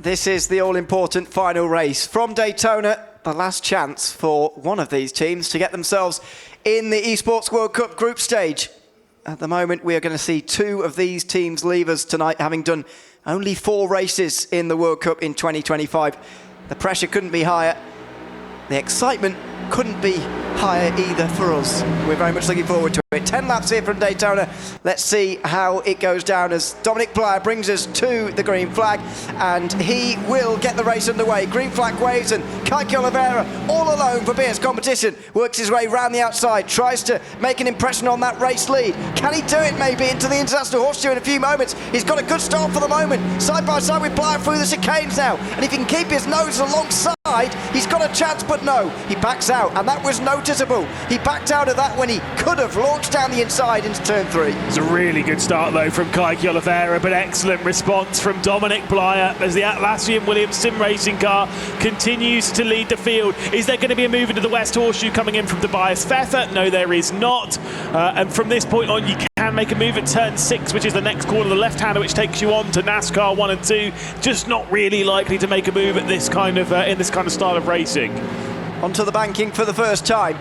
This is the all-important final race from Daytona, the last chance for one of these teams to get themselves in the Esports World Cup group stage. At the moment, we are going to see two of these teams leave us tonight, having done only 4 races in the World Cup in 2025. The pressure couldn't be higher. The excitement couldn't be higher either for us. We're very much looking forward to it. 10 laps here from Daytona. Let's see how it goes down as Dominic Blyer brings us to the green flag, and he will get the race underway. Green flag waves, and Kike Oliveira, all alone for BS Competition, works his way round the outside, tries to make an impression on that race lead. Can he do it maybe into the International Horseshoe in a few moments? He's got a good start for the moment. Side by side with Blyer through the chicanes now, and if he can keep his nose alongside, he's got a chance, but no, he backs out, and that was noticeable. He backed out of that when he could have launched down the inside into turn 3. It's a really good start though from Kike Oliveira, but excellent response from Dominic Blyer as the Atlassian Williams sim racing car continues to lead the field. Is there going to be a move into the West Horseshoe coming in from Tobias Pfeffer? No, there is not. And from this point on, you can make a move at turn 6, which is the next corner, the left-hander, which takes you on to NASCAR 1 and 2. Just not really likely to make a move at this kind of in this kind of style of racing. Onto the banking for the first time,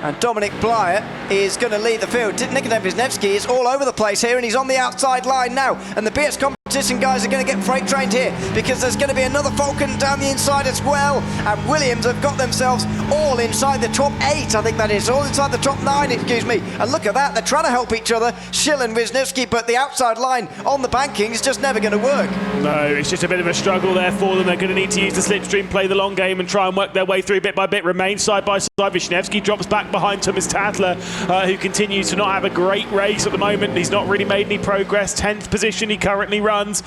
and Dominic Blyer is going to lead the field. Nikodem Wisniewski is all over the place here, and he's on the outside line now, and the BS Competition guys are going to get freight trained here because there's going to be another Falcon down the inside as well, and Williams have got themselves all inside the top 8, I think that is, all inside the top 9, excuse me, and look at that, they're trying to help each other, Schill and Wisniewski, but the outside line on the banking is just never going to work. No, it's just a bit of a struggle there for them. They're going to need to use the slipstream, play the long game and try and work their way through bit by bit, remain side by side. Wisniewski drops back behind Thomas Tadler, who continues to not have a great race at the moment. He's not really made any progress. 10th position he currently runs.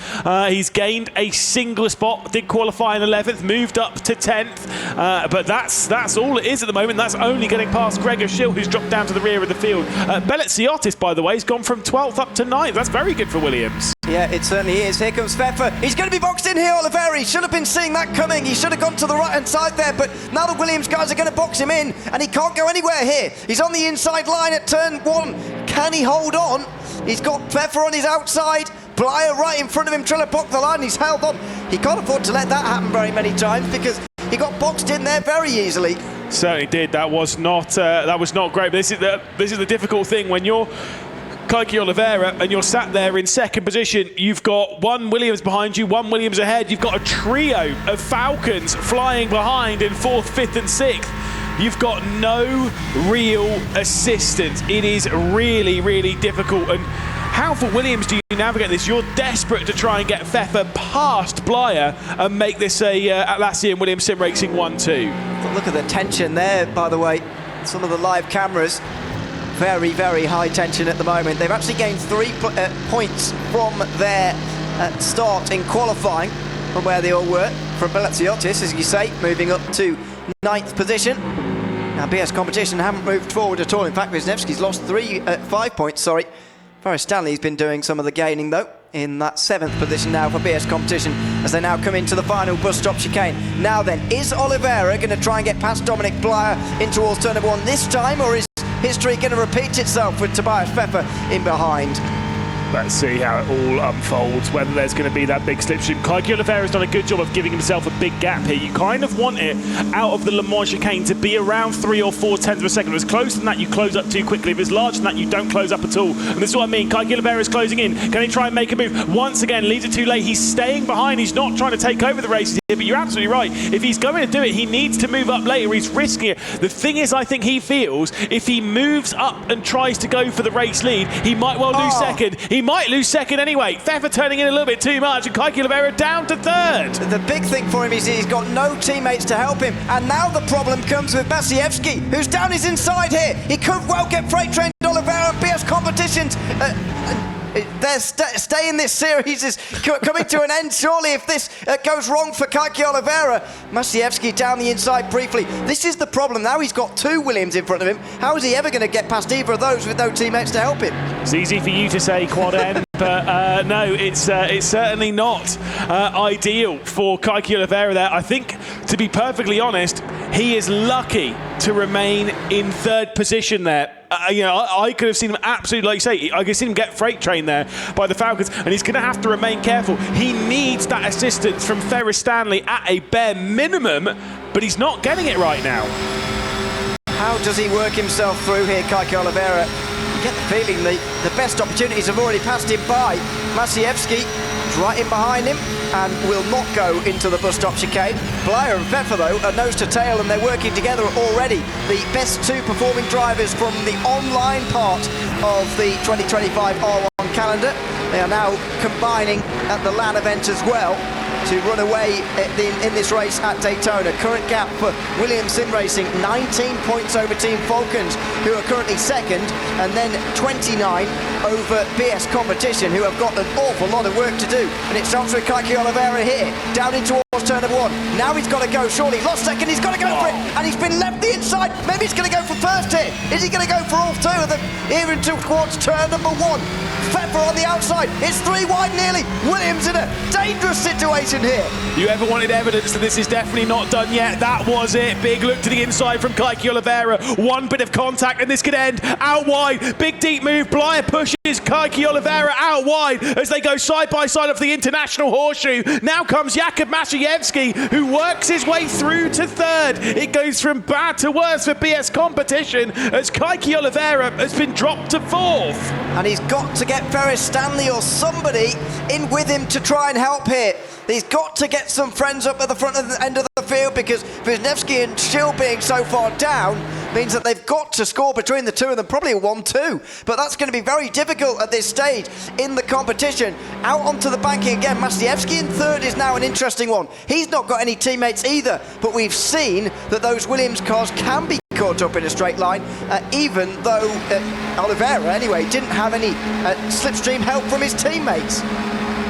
He's gained a single spot, did qualify in 11th, moved up to 10th, but that's all it is at the moment. That's only getting past Gregor Schill, who's dropped down to the rear of the field. BS+COMPETITION, by the way, has gone from 12th up to 9th. That's very good for Williams. Yeah, it certainly is. Here comes Pfeffer. He's going to be boxed in here, Oliveira. He should have been seeing that coming. He should have gone to the right-hand side there, but now the Williams guys are going to box him in, and he can't go anywhere here. He's on the inside line at turn 1. Can he hold on? He's got Pfeffer on his outside. Blyer right in front of him, trying to block the line. He's held on. He can't afford to let that happen very many times because he got boxed in there very easily. Certainly did. That was not great. But this is the difficult thing when you're Kike Oliveira and you're sat there in second position. You've got one Williams behind you, one Williams ahead. You've got a trio of Falcons flying behind in 4th, 5th and 6th. You've got no real assistance. It is really, really difficult. And how for Williams do you navigate this? You're desperate to try and get Pfeffer past Blyer and make this a Atlassian Williams Sim Racing 1-2. Look at the tension there, by the way. Some of the live cameras. Very, very high tension at the moment. They've actually gained 3 points from their start in qualifying from where they all were. From BS+COMPETITION, as you say, moving up to 9th position. Now BS Competition haven't moved forward at all. In fact, Wisniewski's lost 5 points, sorry. Forrest Stanley's been doing some of the gaining though, in that 7th position now for BS Competition as they now come into the final bus stop chicane. Now then, is Oliveira going to try and get past Dominic Blyer in towards turn 1 this time, or is history going to repeat itself with Tobias Pfeffer in behind? Let's see how it all unfolds, whether there's going to be that big slipstream. Kike Oliveira's done a good job of giving himself a big gap here. You kind of want it out of the Le Mans chicane to be around 3 or 4 tenths of a second. If it's closer than that, you close up too quickly. If it's larger than that, you don't close up at all. And this is what I mean. Kike Oliveira's closing in. Can he try and make a move? Once again, leaves it too late. He's staying behind. He's not trying to take over the races here, but you're absolutely right. If he's going to do it, he needs to move up later. He's risking it. The thing is, I think he feels if he moves up and tries to go for the race lead, he might well lose second. He might lose second anyway. Pfeffer turning in a little bit too much, and Kike Oliveira down to 3rd. The big thing for him is he's got no teammates to help him, and now the problem comes with Wisniewski, who's down his inside here. He could well get freight trained Oliveira. BS Competitions. Staying this series is coming to an end, surely, if this goes wrong for Kike Oliveira. Wisniewski down the inside briefly. This is the problem. Now he's got 2 Williams in front of him. How is he ever going to get past either of those with no teammates to help him? It's easy for you to say, Quad N, but no, it's certainly not ideal for Kike Oliveira there. I think, to be perfectly honest, he is lucky to remain in third position there. You know, I could have seen him absolutely, like you say, I could have seen him get freight trained there by the Falcons, and he's going to have to remain careful. He needs that assistance from Ferris Stanley at a bare minimum, but he's not getting it right now. How does he work himself through here, Kike Oliveira? You get the feeling the best opportunities have already passed him by. Maciejewski is right in behind him and will not go into the bus stop chicane. Blyer and Pfeffer, though, are nose to tail, and they're working together already. The best two performing drivers from the online part of the 2025 R1 calendar. They are now combining at the LAN event as well to run away in this race at Daytona. Current gap for Williams Sim Racing, 19 points over Team Falcons, who are currently second, and then 29 over BS Competition, who have got an awful lot of work to do. And it starts with Kike Oliveira here, down into turn of one. Now he's got to go, surely. Lost second, he's got to go for it, and he's been left the inside. Maybe he's going to go for first here. Is he going to go for all two of them here into towards turn number one? Pfeffer on the outside. It's three wide nearly. Williams in a dangerous situation here. You ever wanted evidence that this is definitely not done yet? That was it. Big look to the inside from Kike Oliveira. One bit of contact and this could end out wide. Big deep move. Blyer pushes Kike Oliveira out wide as they go side by side off the international horseshoe. Now comes Jakub Maciejewski, who works his way through to third. It goes from bad to worse for BS Competition as Kike Oliveira has been dropped to fourth. And he's got to get Ferris Stanley or somebody in with him to try and help here. He's got to get some friends up at the front of the end of the field, because Wisniewski and Schill being so far down means that they've got to score between the two of them, probably a 1-2. But that's going to be very difficult at this stage in the competition. Out onto the banking again. Maciejewski in third is now an interesting one. He's not got any teammates either, but we've seen that those Williams cars can be caught up in a straight line, even though Oliveira, anyway, didn't have any slipstream help from his teammates.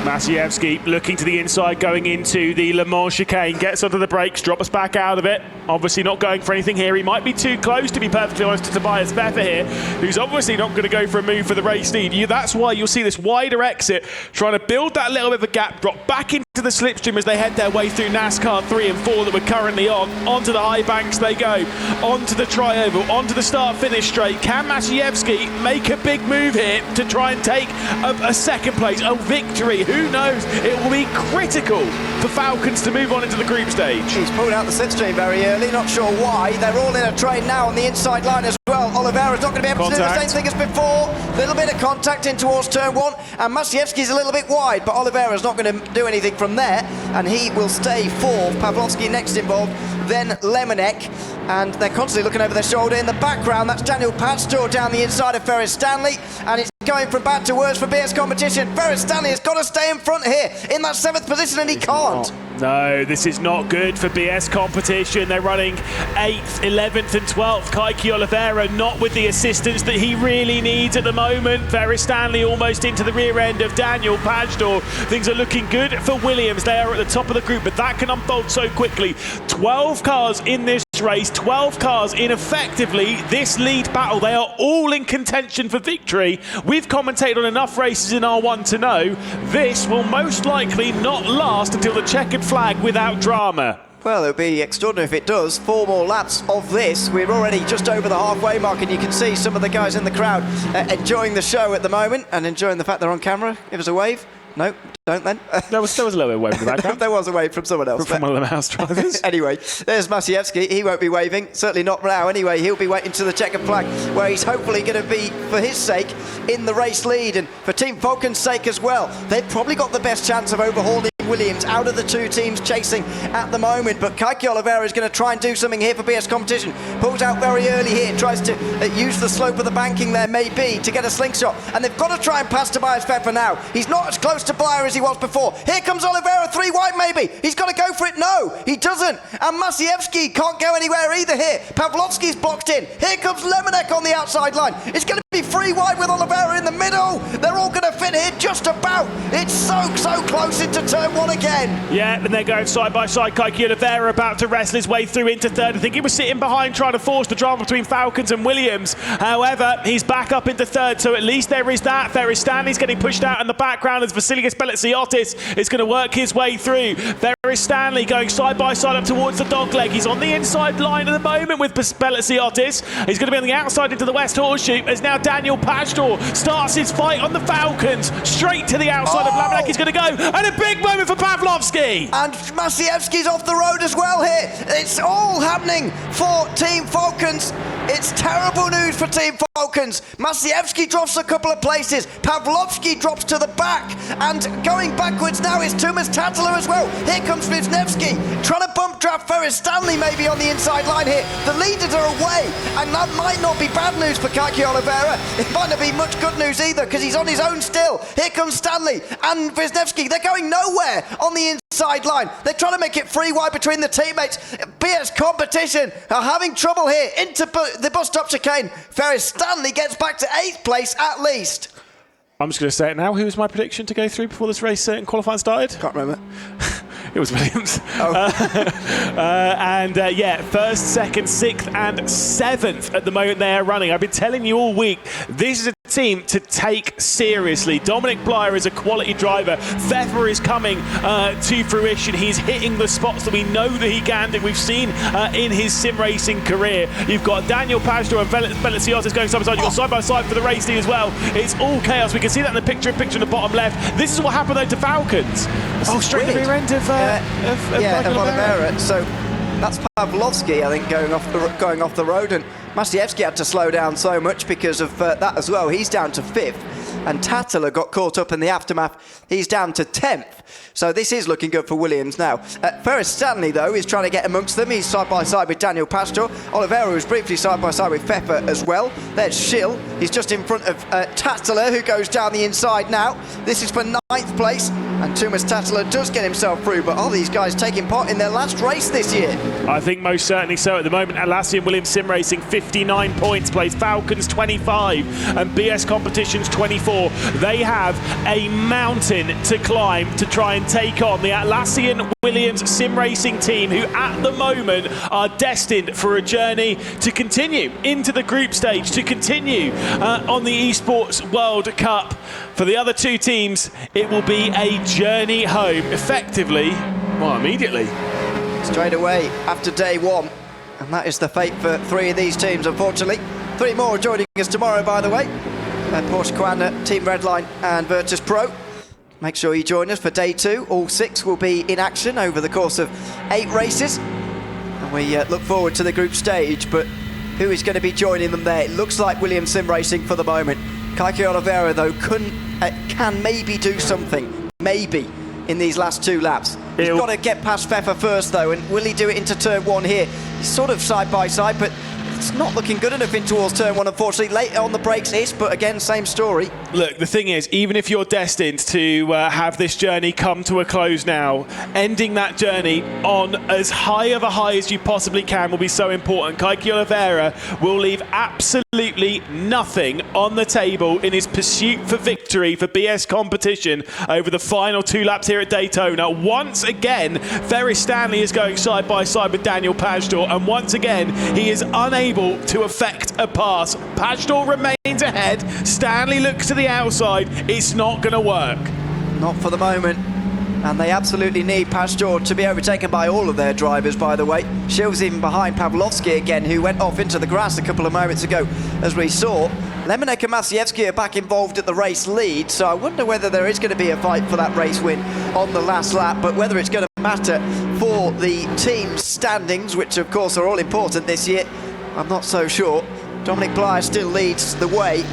Maciejewski looking to the inside, going into the Le Mans chicane, gets onto the brakes, drops back out of it. Obviously not going for anything here. He might be too close, to be perfectly honest, to Tobias Pfeffer here, who's obviously not going to go for a move for the race lead. That's why you'll see this wider exit, trying to build that little bit of a gap, drop back into the slipstream as they head their way through NASCAR 3 and 4 that we're currently on. Onto the high banks they go, onto the tri-oval, onto the start-finish straight. Can Maciejewski make a big move here to try and take a second place, a victory? Who knows? It will be critical for Falcons to move on into the group stage. He's pulled out the slipstream very early, not sure why. They're all in a train now on the inside line as well. Oliveira's not going to be able to do the same thing as before. A little bit of contact in towards turn one, and Maciejewski's a little bit wide, but Oliveira's not going to do anything from there, and he will stay fourth. Pawlowski next involved, then Lemonek, and they're constantly looking over their shoulder. In the background, that's Daniel Pastor down the inside of Ferris Stanley, and it's going from bad to worse for BS Competition. Ferris Stanley has got to stay in front here in that 7th position, and he can't. No, this is not good for BS Competition. They're running 8th, 11th and 12th. Kike Oliveira not with the assistance that he really needs at the moment. Ferris Stanley almost into the rear end of Daniel Pastor. Things are looking good for Williams. They are at the top of the group, but that can unfold so quickly. 12 cars in this race, 12 cars in effectively this lead battle. They are all in contention for victory. We've commentated on enough races in R1 to know this will most likely not last until the checkered flag without drama. Well, it would be extraordinary if it does. 4 more laps of this. We're already just over the halfway mark, and you can see some of the guys in the crowd enjoying the show at the moment and enjoying the fact they're on camera. Give us a wave. No, don't then. There was a little bit of wave in the background. There was a wave from someone else. From one of the mouse drivers. Anyway, there's Maciejewski. He won't be waving, certainly not now anyway. He'll be waiting to the checkered flag, where he's hopefully going to be, for his sake, in the race lead, and for Team Falcon's sake as well. They've probably got the best chance of overhauling Williams out of the two teams chasing at the moment, but Kike Oliveira is going to try and do something here for BS Competition. Pulls out very early here, tries to use the slope of the banking there maybe to get a slingshot, and they've got to try and pass Tobias Pfeffer now. He's not as close to Blyer as he was before. Here comes Oliveira, 3 wide maybe. He's got to go for it. No, he doesn't. And Maciejewski can't go anywhere either here. Pawlowski's blocked in. Here comes Lemonek on the outside line. It's going to be free wide with Oliveira in the middle. They're all going to fit here just about. It's so close into turn one again. Yeah, and they're going side by side. Kaiki Oliveira about to wrestle his way through into third. I think he was sitting behind trying to force the drama between Falcons and Williams. However, he's back up into third, so at least there is that. Ferris Stanley's getting pushed out in the background as Vasilios Belitsiotis is going to work his way through. Ferris Stanley going side by side up towards the dogleg. He's on the inside line at the moment with Belitsiotis. He's going to be on the outside into the West Horseshoe as now Daniel Pajtor starts his fight on the Falcons. Straight to the outside of Lamanek is going to go. And a big moment for Pavlovsky. And Maciejewski's off the road as well here. It's all happening for Team Falcons. It's terrible news for Team Falcons. Maciejewski drops a couple of places. Pavlovsky drops to the back. And going backwards now is Tumas Tatler as well. Here comes Wisniewski trying to bump draft Ferris Stanley maybe on the inside line here. The leaders are away, and that might not be bad news for Kaiki Oliveira. It might not be much good news either, because he's on his own still. Here comes Stanley and Wisniewski. They're going nowhere on the inside line. They're trying to make it free wide between the teammates. BS Competition are having trouble here into the bus stop chicane. Ferris Stanley gets back to 8th place at least. I'm just going to say it now. Who was my prediction to go through before this race and qualifying started? Can't remember. It was Williams. Oh. Yeah, 1st, 2nd, 6th and 7th at the moment they are running. I've been telling you all week, this is a team to take seriously. Dominic Blyer is a quality driver. Pfeffer is coming to fruition. He's hitting the spots that we know that he can do. We've seen in his sim racing career. You've got Daniel Pajtor and Belitsiotis going side by side. You've got side by side for the race lead as well. It's all chaos. We can see that in the picture in the bottom left. This is what happened though to Falcons. Straight to the rear end of Oliveira. So that's Pavlovsky, I think, going off the road, and Maciejewski had to slow down so much because of that as well. He's down to 5th, and Tatler got caught up in the aftermath. He's down to 10th. So this is looking good for Williams now. Ferris Stanley, though, is trying to get amongst them. He's side by side with Daniel Pajtor. Oliveira was briefly side by side with Pfeffer as well. There's Schill. He's just in front of Tatler, who goes down the inside now. This is for 9th place. And Tumas Tatler does get himself through, but are these guys taking part in their last race this year? I think most certainly so. At the moment, Atlassian Williams Sim Racing 59 points, plays Falcons 25 and BS Competitions 24. They have a mountain to climb to try and take on the Atlassian Williams Sim Racing team, who at the moment are destined for a journey to continue into the group stage, to continue on the Esports World Cup. For the other two teams, it will be a journey home, effectively, well, immediately. Straight away after day one. And that is the fate for 3 of these teams, unfortunately. 3 more joining us tomorrow, by the way. Porsche Quanda, Team Redline and Virtus.pro. Make sure you join us for day 2. All 6 will be in action over the course of 8 races. And we look forward to the group stage, but who is going to be joining them there? It looks like Williams Sim Racing for the moment. Kaiki Oliveira, though, can maybe do something. Maybe. In these last 2 laps. He's got to get past Pfeffer first, though, and will he do it into turn 1 here? He's sort of side by side, but it's not looking good enough in towards turn 1, unfortunately. Late on the brakes is, but again, same story. Look, the thing is, even if you're destined to have this journey come to a close now, ending that journey on as high of a high as you possibly can will be so important. Kaiki Oliveira will leave absolutely nothing on the table in his pursuit for victory for BS Competition over the final 2 laps here at Daytona. Once again, Ferris Stanley is going side by side with Daniel Pajtor, and once again, he is unable to effect a pass. Pajtor remains ahead. Stanley looks to the outside. It's not going to work. Not for the moment. And they absolutely need Pajtor to be overtaken by all of their drivers, by the way. Schill's even behind Pavlovsky again, who went off into the grass a couple of moments ago, as we saw. Lemonek and Maciejewski are back involved at the race lead, so I wonder whether there is going to be a fight for that race win on the last lap, but whether it's going to matter for the team standings, which of course are all important this year, I'm not so sure. Dominic Blyer still leads the way.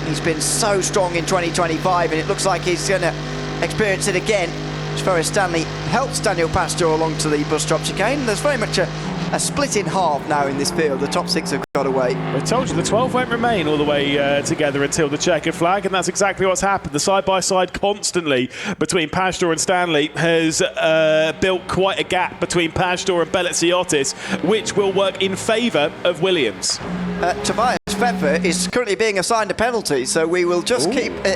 He's been so strong in 2025, and it looks like he's going to experience it again. Ferris Stanley helps Daniel Pajtor along to the bus stop chicane. There's very much a split in half now in this field. The top 6 have got away. I told you, the 12 won't remain all the way together until the checkered flag, and that's exactly what's happened. The side-by-side constantly between Pajtor and Stanley has built quite a gap between Pajtor and Belitsiotis, which will work in favour of Williams. Tobias Pfeffer is currently being assigned a penalty, so we will just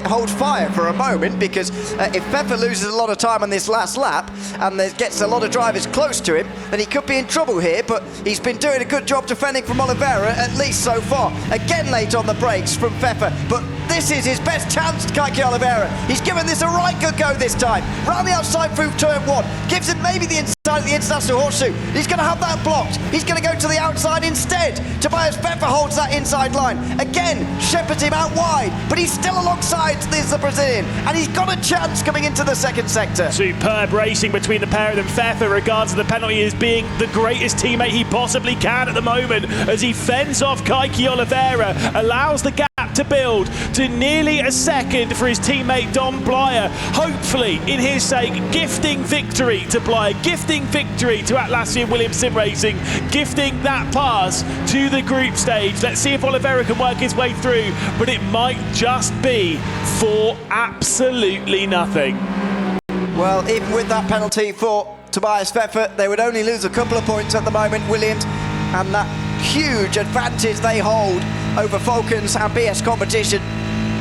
hold fire for a moment, because if Pfeffer loses a lot of time on this last lap and gets a lot of drivers close to him, then he could be in trouble here, but he's been doing a good job defending from Oliveira, at least so far. Again late on the brakes from Pfeffer, but this is his best chance, Kike Oliveira. He's given this a right good go this time. Round the outside through turn 1, gives him maybe the inside of the international horseshoe. He's going to have that blocked. He's going to go to the outside instead. Tobias Pfeffer holds that inside line. Again, shepherds him out wide, but he's still alongside the Brazilian, and he's got a chance coming into the second sector. Superb racing between the pair of them. Pfeffer regards the penalty as being the greatest teammate he possibly can at the moment, as he fends off Kike Oliveira, allows the gap to build to nearly a second for his teammate Dom Blyer, hopefully in his sake gifting victory to Blyer, gifting victory to Atlassian Williams Sim Racing, gifting that pass to the group stage. Let's see if Oliveira can work his way through, but it might just be for absolutely nothing. Well, even with that penalty for Tobias Pfeffer, they would only lose a couple of points at the moment, Williams, and that huge advantage they hold over Falcons and BS Competition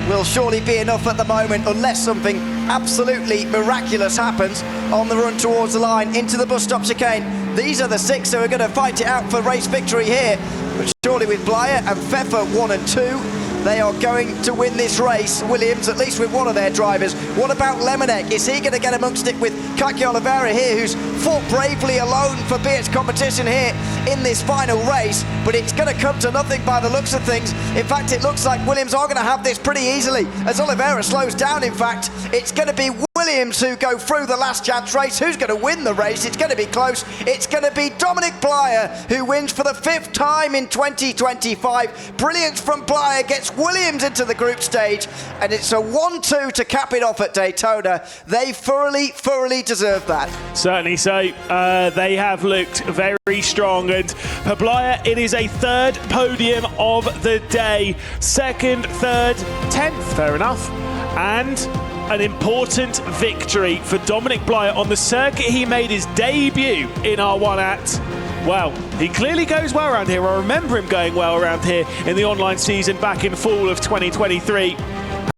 will surely be enough at the moment, unless something absolutely miraculous happens on the run towards the line into the bus stop chicane. These are the 6 who are going to fight it out for race victory here, but surely with Blyer and Pfeffer 1 and 2, they are going to win this race. Williams, at least with one of their drivers. What about Lemonek? Is he going to get amongst it with Kike Oliveira here, who's fought bravely alone for BS Competition here in this final race? But it's going to come to nothing by the looks of things. In fact, it looks like Williams are going to have this pretty easily. As Oliveira slows down, in fact, it's going to be Williams who go through the last chance race. Who's going to win the race? It's going to be close. It's going to be Dominic Blyer, who wins for the 5th time in 2025. Brilliance from Blyer gets Williams into the group stage, and it's a 1-2 to cap it off at Daytona. They thoroughly deserve that. Certainly so. They have looked very strong, and for Blyer, it is a 3rd podium of the day. 2nd, 3rd, 10th, fair enough, and an important victory for Dominic Blyer on the circuit he made his debut in R1 at. Well, he clearly goes well around here. I remember him going well around here in the online season back in fall of 2023.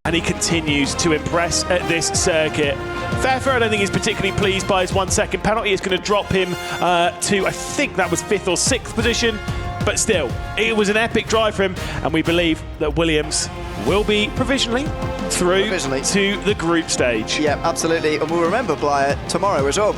And he continues to impress at this circuit. Pfeffer, I don't think he's particularly pleased by his 1-second penalty. It's going to drop him to, I think that was 5th or 6th position. But still, it was an epic drive for him. And we believe that Williams will be provisionally through to the group stage. Yeah, absolutely. And we'll remember Blyer tomorrow as well,